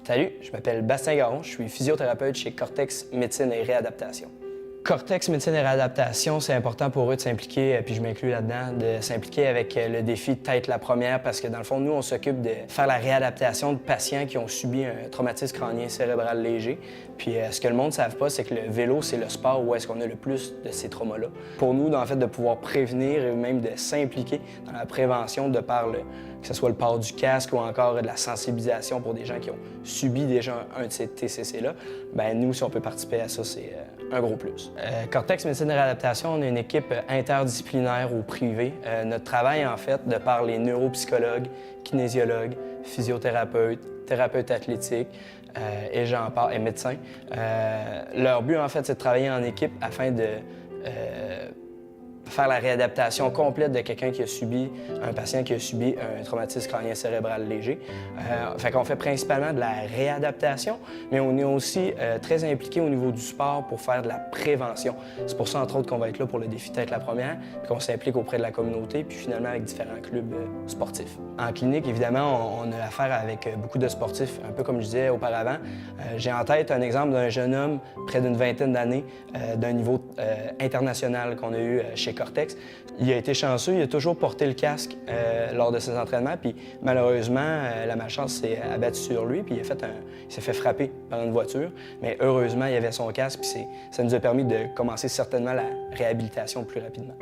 Salut, je m'appelle Bastien Garon, je suis physiothérapeute chez Cortex Médecine et Réadaptation. Cortex Médecine et Réadaptation, c'est important pour eux de s'impliquer, puis je m'inclus là-dedans, de s'impliquer avec le défi Tête la première, parce que dans le fond, nous, on s'occupe de faire la réadaptation de patients qui ont subi un traumatisme crânien cérébral léger. Puis ce que le monde ne savent pas, c'est que le vélo, c'est le sport où est-ce qu'on a le plus de ces traumas-là. Pour nous, en fait, de pouvoir prévenir et même de s'impliquer dans la prévention de par que ce soit le port du casque ou encore de la sensibilisation pour des gens qui ont subi déjà un de ces TCC-là, bien nous, si on peut participer à ça, c'est un gros plus. Cortex Médecine et Réadaptation, on est une équipe interdisciplinaire ou privée. Notre travail, en fait, de par les neuropsychologues, kinésiologues, physiothérapeutes, thérapeutes athlétiques, et j'en parle, et médecins. Leur but, en fait, c'est de travailler en équipe afin de faire la réadaptation complète de quelqu'un qui a subi, un patient qui a subi un traumatisme crânien cérébral léger. Fait qu'on fait principalement de la réadaptation, mais on est aussi très impliqué au niveau du sport pour faire de la prévention. C'est pour ça, entre autres, qu'on va être là pour le défi Tête la première, puis qu'on s'implique auprès de la communauté, puis finalement avec différents clubs sportifs. En clinique, évidemment, on a affaire avec beaucoup de sportifs, un peu comme je disais auparavant. J'ai en tête un exemple d'un jeune homme, près d'une vingtaine d'années, d'un niveau international qu'on a eu chez Cortex. Il a été chanceux, il a toujours porté le casque lors de ses entraînements, puis malheureusement, la malchance s'est abattue sur lui, puis il s'est fait frapper par une voiture. Mais heureusement, il avait son casque, puis ça nous a permis de commencer certainement la réhabilitation plus rapidement.